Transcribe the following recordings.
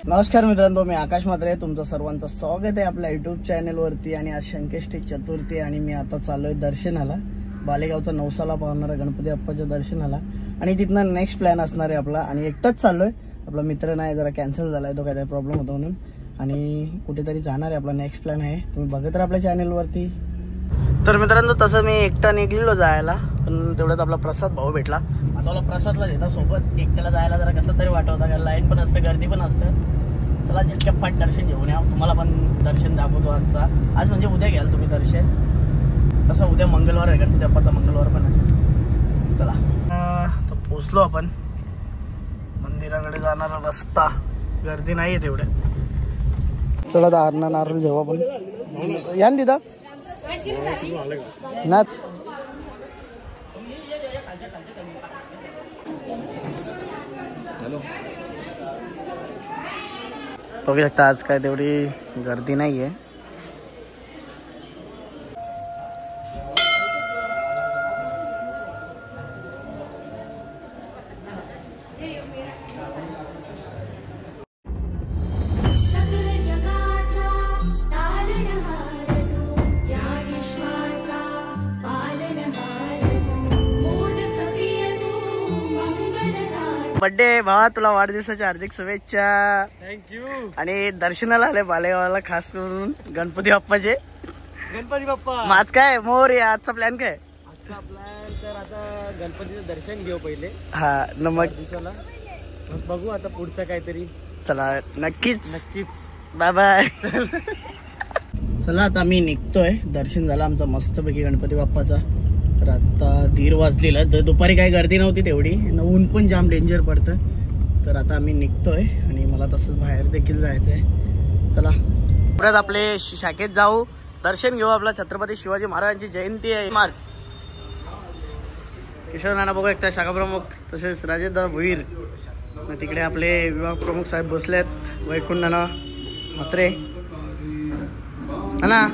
नमस्कार मित्रांनो, मी आकाश म्हात्रे. तुमचं सर्वांचं स्वागत आहे आपल्या युट्यूब चॅनलवरती. आणि आज संकष्टी चतुर्थी आणि मी आता चाललोय दर्शनाला, बालेगावचा नवसाला पाहणारा गणपती बाप्पाच्या दर्शनाला. आणि तिथनं नेक्स्ट प्लॅन असणार आहे आपला. आणि एकटाच चाललोय, आपला मित्र नाही, जरा कॅन्सल झालाय, तो काहीतरी प्रॉब्लेम होता म्हणून. आणि कुठेतरी जाणार आहे, आपला नेक्स्ट प्लॅन आहे, तुम्ही बघत राहा आपल्या चॅनलवरती. तर मित्रांनो, तसं मी एकटा निघलेलो जायला, पण तेवढ्यात आपला प्रसाद भाऊ भेटला. आता प्रसादला देता सोबत, एकट्याला जायला जरा कसं तरी वाटवतं, कारण लाईन पण असते, गर्दी पण असतं. चला झटक्यापाट दर्शन घेऊन या, तुम्हाला पण दर्शन दाखवतो आजचा. आज म्हणजे उद्या घ्याल तुम्ही दर्शन, तसं उद्या मंगळवार आहे, गणपती बाप्पाचा मंगळवार पण आहे. चला तर पोचलो आपण मंदिराकडे जाणारा रस्ता, गर्दी नाही आहे तेवढे. चला आता हरणा नारळ घेऊ आपण. या ना तिथं ना. बघू शकता आज काय तेवढी गर्दी नाहीये. बर्थडे भावा, तुला वाढदिवसाच्या हार्दिक शुभेच्छा. थँक्यू. आणि दर्शनाला आले बालेगावला खास करून गणपती बाप्पाचे. गणपती बाप्पा. आज काय मोर आहे, आजचा प्लॅन काय? आजचा प्लॅन तर आता गणपतीचं दर्शन घेऊ पहिले. हा नमक मग बघू आता पुढचं काहीतरी. चला नक्कीच नक्कीच. Bye bye. चला आता मी निघतोय, दर्शन झालं आमचं मस्तपैकी गणपती बाप्पाचा. तर आता 1:30 वाजलेला, तर दुपारी काही गर्दी नव्हती तेवढी, ऊन पण जाम डेंजर पडतं. तर आता आम्ही निघतोय आणि मला तसंच बाहेर देखील जायचंय. चला परत आपले शाखेत जाऊ, दर्शन घेऊ. आपला छत्रपती शिवाजी महाराजांची जयंती आहे मार्च. किशोर नाना बघू एकटा शाखा प्रमुख, तसेच राजेशदादा भोईर. तिकडे आपले विभाग प्रमुख साहेब बसलेत, वैकुंठ नाना म्हात्रे ना.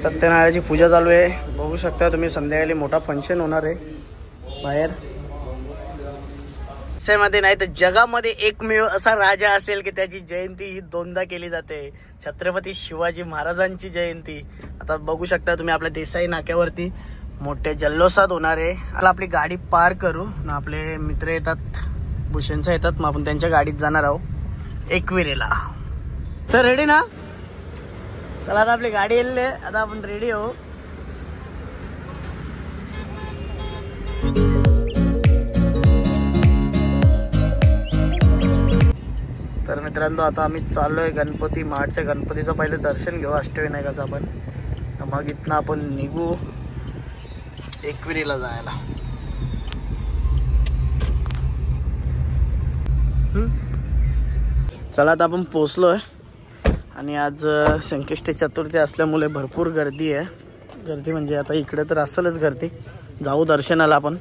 सत्यनारायणाची पूजा चालू आहे, बघू शकता तुम्ही. संध्याकाळी मोठा फंक्शन होणार आहे बाहेर. मध्ये नाही तर जगामध्ये एकमेव असा राजा असेल की त्याची जयंती ही 2दा केली जाते, छत्रपती शिवाजी महाराजांची जयंती. आता बघू शकता तुम्ही, आपल्या देसाई नाक्यावरती मोठ्या जल्लोषात होणार आहे. आता आपली गाडी पार करू ना, आपले मित्र येतात, भूषणचा येतात, मग आपण त्यांच्या गाडीत जाणार आहोत एकविरेला. तर रेडी ना? चला आता आपली गाडी येईल, आता आपण रेडी हो. तर मित्रांनो, आता आम्ही चाललोय गणपती मार्चच्या गणपतीचं पहिले दर्शन घेऊ अष्टविनायकाचं आपण. मग इथनं आपण निघू एकविरीला जायला. चला आता आपण पोचलोय. आणि आज संकष्टी चतुर्थी असल्यामुळे भरपूर गर्दी आहे. गर्दी म्हणजे आता इकडे तर असेलच गर्दी. जाऊ दर्शनाला आपण.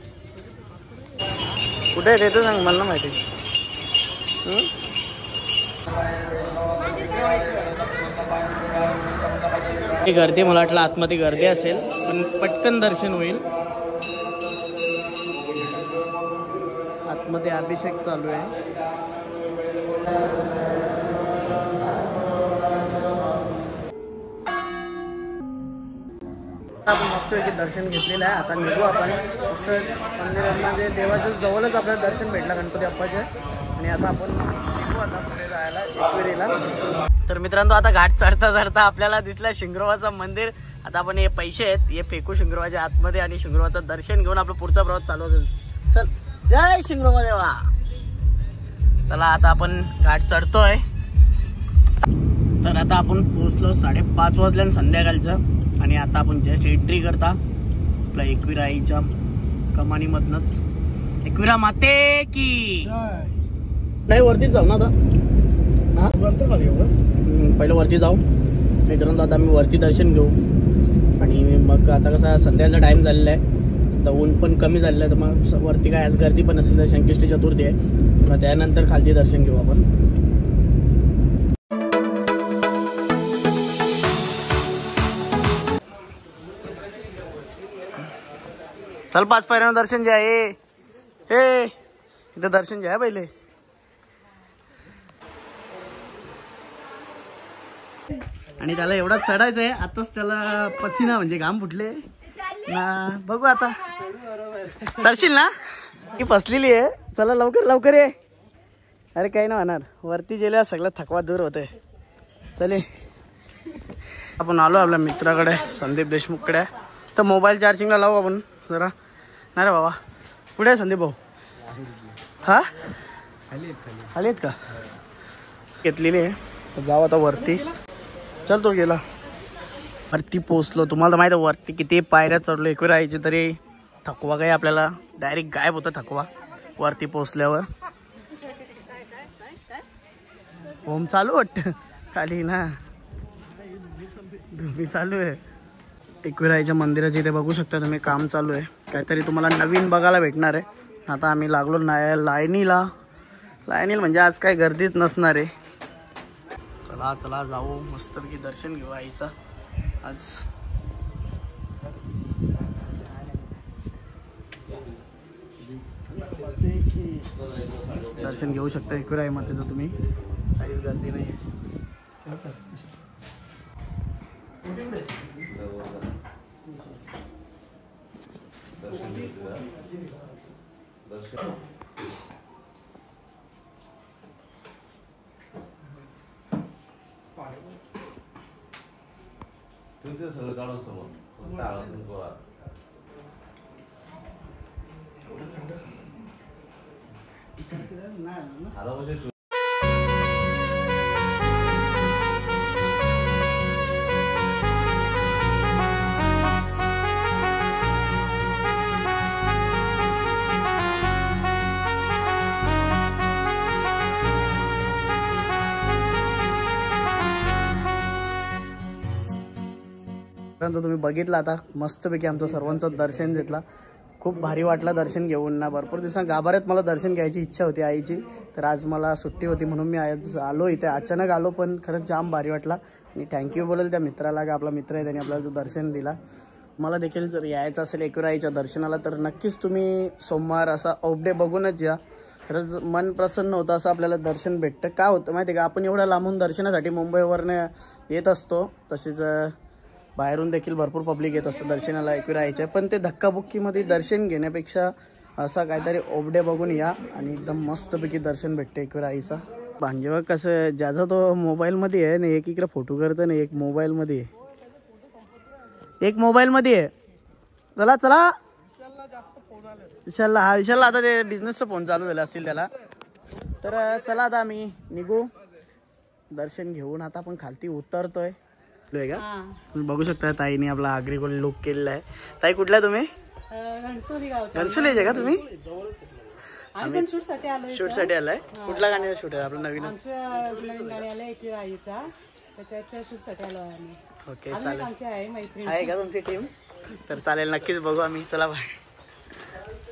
कुठे आहे ते सांग, मला माहिती. गर्दी, मला वाटलं आतमध्ये गर्दी असेल, पण पटकन दर्शन होईल. आतमध्ये अभिषेक चालू आहे. आपण मस्तपैकी दर्शन घेतलेलं आहे. आता निघू आपण मंदिरामध्ये. देवाच्या जवळच आपल्याला दर्शन भेटलं गणपती बाप्पाचे. आणि आता आपण निघू आता पुढे जायला एकविरीला. तर मित्रांनो, आता घाट चढता चढता आपल्याला दिसलं शिंगरोबाचं मंदिर. आता आपण हे पैसे आहेत हे फेकू शिंगरोबाच्या आतमध्ये आणि शिंगरोबाचं दर्शन घेऊन आपला पुढचा प्रवास चालू असेल. चल, जय शिंगरोबा देवा. चला आता आपण घाट चढतोय. तर आता आपण पोहोचलो 5:30 वाजल्या संध्याकाळचं. आणि आता आपण जस्ट एंट्री करता आपल्या एकविरा आईच्या कमानीमधनच. एकविरा माते की नाही. वरतीच जाऊ ना आता. पहिलं वरती जाऊ, मित्रांनो. आता आम्ही वरती दर्शन घेऊ. आणि मग आता कसा संध्याकाळचा टाइम झालेला आहे, तर ऊन पण कमी झालेलं आहे, तर मग वरती काय आज गर्दी पण असेल, तर संकष्टी चतुर्थी आहे. मग त्यानंतर खालती दर्शन घेऊ आपण. चल 5 पायऱ्यांवर दर्शन घ्या. हे इथं दर्शन घ्या पहिले. आणि त्याला एवढा चढायचं आहे. आताच त्याला पसीना म्हणजे घाम फुटले ना. बघू आता चढशील ना. ती फसलेली आहे. चला लवकर लवकर ये. अरे काही नाही होणार. वरती गेल्या सगळा थकवा दूर होतोय. चले आपण आलो आपल्या मित्राकडे संदीप देशमुखकडे. तर मोबाईल चार्जिंगला लावू आपण जरा. नाही रे बाबा. कुठे आहे संदीप भाऊ? हा आली आहेत का? घेतलेली आहे. तर जाऊ आता वरती. चल तो गेला. वरती पोचलो. तुम्हाला तर माहिती आहे वरती किती पायऱ्या चढलो. एक वेळ राहायची तरी थकवा काय आपल्याला डायरेक्ट गायब होतं थकवा वरती पोचल्यावर. होम चालू वाटतं खाली ना. तुम्ही चालू आहे. एकविराईच्या मंदिराच्या इथे बघू शकता तुम्ही काम चालू आहे. काहीतरी तुम्हाला नवीन बघायला भेटणार आहे. आता आम्ही लागलो लाईनीला म्हणजे आज काय गर्दीच नसणार आहे. चला चला जाऊ मस्तपैकी दर्शन घेऊ आईचं आज. दर्शन घेऊ शकता एकविराईमध्ये तर तुम्ही. काहीच गर्दी नाही. सगळं काढून समोर तुम्ही बघितलं आता मस्तपैकी आमचं सर्वांचं दर्शन घेतला. खूप भारी वाटलं दर्शन घेऊन ना. भरपूर दिवसां गाभाऱ्यात मला दर्शन घ्यायची इच्छा होती आईची. तर आज मला सुट्टी होती म्हणून मी आज आलो इथे. अचानक आलो पण खरंच जाम भारी वाटला. आणि थँक्यू बोलेल त्या मित्राला का आपला मित्र आहे त्याने आपल्याला जो दर्शन दिला. मला देखील जर यायचं असेल एकविराईच्या दर्शनाला तर नक्कीच तुम्ही सोमवार असा ऑफ डे बघूनच या. खरंच मन प्रसन्न होतं. असं आपल्याला दर्शन भेटतं. का होतं माहिती आहे का? आपण एवढ्या लांबून दर्शनासाठी मुंबईवरनं येत असतो. तसेच बाहेरून देखील भरपूर पब्लिक येत असतं दर्शनाला एकविराईचे. पण ते धक्काबुक्कीमध्ये दर्शन घेण्यापेक्षा असा काहीतरी ऑफ डे बघून या आणि एकदम मस्तपैकी दर्शन भेटते एकविराईचा. भांजेवा कसं ज्याचा तो मोबाईलमध्ये आहे ना. एक इकडे फोटो करतं ना. एक मोबाईलमध्ये आहे. चला चला विशालला. हा विशालला आता ते बिझनेसचा फोन चालू झाला असतील त्याला. तर चला आता आम्ही निघू. दर्शन घेऊन आता आपण खालती उतरतोय का. तुम्ही बघू शकता ताईने आपला आग्रीकोल लुक केलेला आहे. ताई कुठला तुम्ही? घनसोलीचे का तुम्ही? शूट साठी आलाय. कुठल्या गाण्याचा शूट आहे आपलं? नवीन ओके चालेल. आहे का तुमची टीम? तर चालेल नक्कीच बघू आम्ही. चला बाय.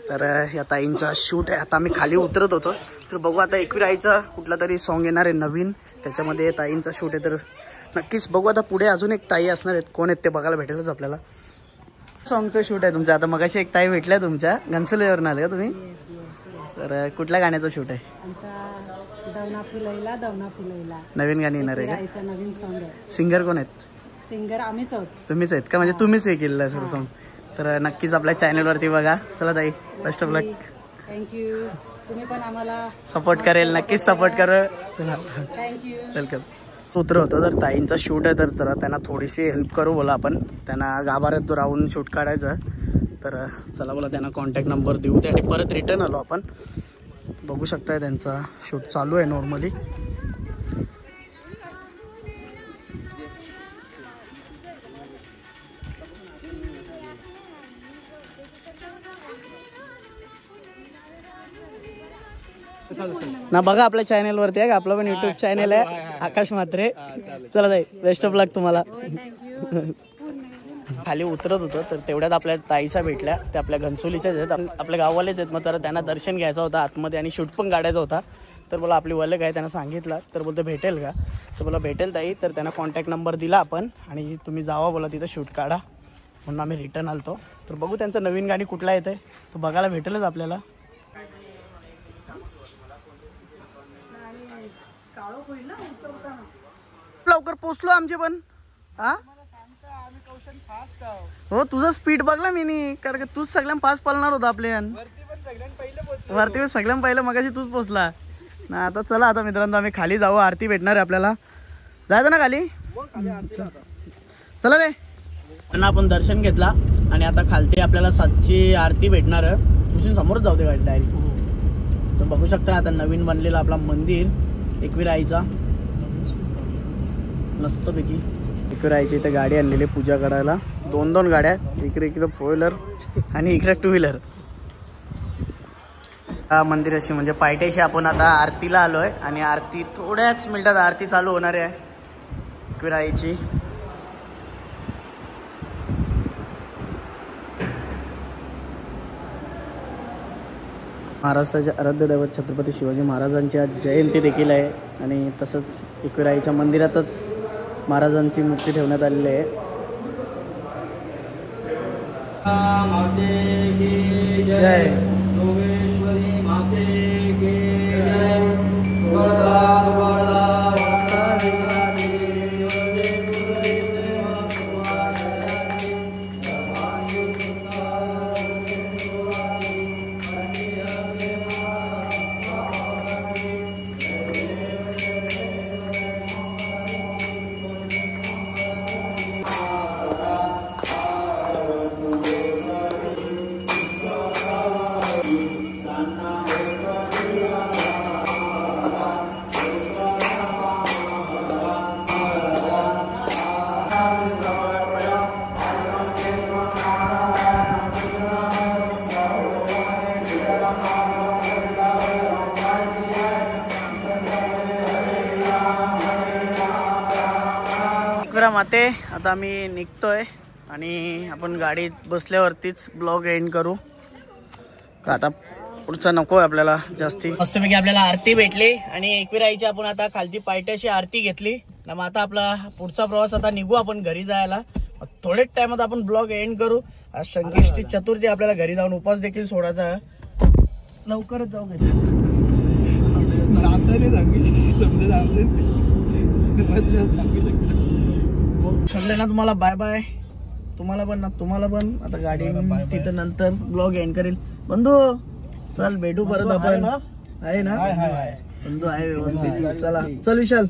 तर या ताईंचा शूट आहे. आता आम्ही खाली उतरत होतो. तर बघू आता एकविराईचा कुठला तरी सॉन्ग येणार आहे नवीन. त्याच्यामध्ये ताईंचा शूट आहे. तर नक्कीच बघू आता. पुढे अजून एक ताई असणार आहेत. कोण आहेत ते बघायला भेटेलच आपल्याला. सॉन्गचं शूट आहे तुमचं. आता मगाशी एक ताई भेटल्या तुमच्या. घनसोलीवरून आले का तुम्ही? तर कुठल्या गाण्याचं शूट आहे? नवीन गाणी येणार आहे का? नवीन सॉन्ग आहे. सिंगर कोण आहेत? सिंगर आम्हीच आहोत. तुम्हीच आहेत का? म्हणजे तुम्हीच हे केलेलं आहे सर्व सॉन्ग. तर नक्कीच आपल्या चॅनलवरती बघा. चला ताई बेस्ट ऑफ लक. थँक्यू. तुम्ही पण आम्हाला सपोर्ट करेल. नक्कीच सपोर्ट करा. चला थँक्यू. वेलकम. उतर होतं तर ताईंचा शूट आहे. तर त्यांना थोडीशी हेल्प करू बोला आपण. त्यांना गाभाऱ्यात राहून शूट काढायचं. तर चला बोला त्यांना कॉन्टॅक्ट नंबर देऊ. त्यासाठी परत रिटर्न आलो आपण. बघू शकताय त्यांचा शूट चालू आहे नॉर्मली. ना बघा आपल्या चॅनलवरती आहे का? आपलं पण युट्यूब चॅनल आहे आकाश म्हात्रे. चला जाई बेस्ट ऑफ लक तुम्हाला. खाली उतरत होतं तर तेवढ्यात आपल्या ताईसा भेटल्या. ते आपल्या घनसोलीच्याच आहेत. आपल्या गाववालेच आहेत. मग तर त्यांना दर्शन घ्यायचं होतं आतमध्ये आणि शूट पण काढायचा होता. तर बोला आपली वलग आहे. त्यांना सांगितलं तर बोलतो भेटेल का? तर बोला भेटेल ताई. तर त्यांना कॉन्टॅक्ट नंबर दिला आपण आणि तुम्ही जावा बोला तिथं शूट काढा म्हणून आम्ही रिटर्न आलतो. तर बघू त्यांचं नवीन गाणी कुठला येतं तर बघायला भेटेलच आपल्याला. लवकर पोचलो आमचे पण. हा हो तुझं स्पीड बघला मी नी, कारण तूच सगळ्यात फास्ट पळणार होता आपल्यान. वरती पण सगळ्यात पहिलं मगाशी तूच पोचला ना. आता चला आता मित्रांनो आम्ही खाली जाऊ, आरती भेटणार आहे आपल्याला. जायचं ना खाली, चला रे. आपण दर्शन घेतला आणि आता खालती आपल्याला 7ची आरती भेटणार आहे. तुझी समोरच जाऊ दे गाडी डायरेक्ट. तर बघू शकता आता नवीन बनलेला आपला मंदिर एकविराईचा मस्तपैकी. एकविराईची इथे गाडी आणलेली पूजा करायला, 2 गाड्या, इकडे 4 व्हीलर आणि इकडे 2 व्हीलर. हा मंदिराशी म्हणजे पायथ्याशी आपण आता आरतीला आलोय आणि आरती थोड्याच मिनिटात आरती चालू होणार आहे एकविराईची. महाराष्ट्राचे आराध्य दैवत छत्रपती शिवाजी महाराजांची आज जयंती देखील आहे आणि तसंच एकविराईच्या मंदिरातच महाराजांची मूर्ती ठेवण्यात आलेली आहे. जय योगेश्वरी माते की जय. माते आता आम्ही निघतोय आणि आपण गाडीत बसल्यावरतीच ब्लॉग एंड करू का, आता पुढचा नकोय आपल्याला जास्ती. मस्तपैकी आपल्याला आरती भेटली आणि एकविराईची आपण आता खालची पायथ्याशी आरती घेतली ना. मग आता आपला पुढचा प्रवास आता निघू आपण घरी जायला. थोड्याच टाइमात आपण ब्लॉग एंड करू. आज संकष्टी चतुर्थी, आपल्याला घरी जाऊन उपास देखील सोडायचा. लवकरच जाऊ घरी. समजले ना तुम्हाला. बाय बाय तुम्हाला पण ना, तुम्हाला पण. आता गाडी तिथं नंतर ब्लॉग एंड करेल. बंधू चल भेटू परत आपण. आहे ना बंधू, आहे व्यवस्थित. चला चल विशाल,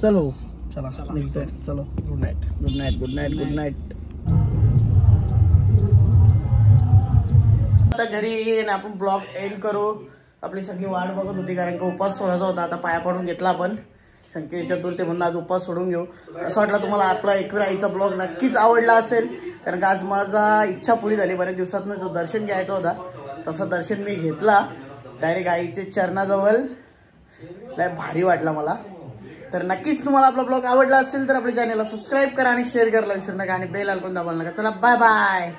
चल भाऊ, चला निघतोय. चलो good night good night good night good night. आता घरी आपण ब्लॉग एंड करू. आपली सगळी वाट बघत होती कारण का उपास सोडायचा होता. आता पाया पडून घेतला आपण. संकेत चतुर्थी म्हणून आज उपास सोडून घेऊ. असं वाटलं तुम्हाला आपला एकविराईचा ब्लॉग नक्कीच आवडला असेल, कारण का आज माझा इच्छा पुरी झाली. बऱ्याच दिवसातनं जो दर्शन घ्यायचा होता तसं दर्शन मी घेतला डायरेक्ट आईचे चरणाजवळ. लय भारी वाटला मला. तर नक्कीच तुम्हाला आपला ब्लॉग आवडला असेल तर आपल्या चॅनलला सबस्क्राईब करा आणि शेअर करायला विसरू नका आणि बेल आयकॉन दाबायला नका. चला बाय बाय.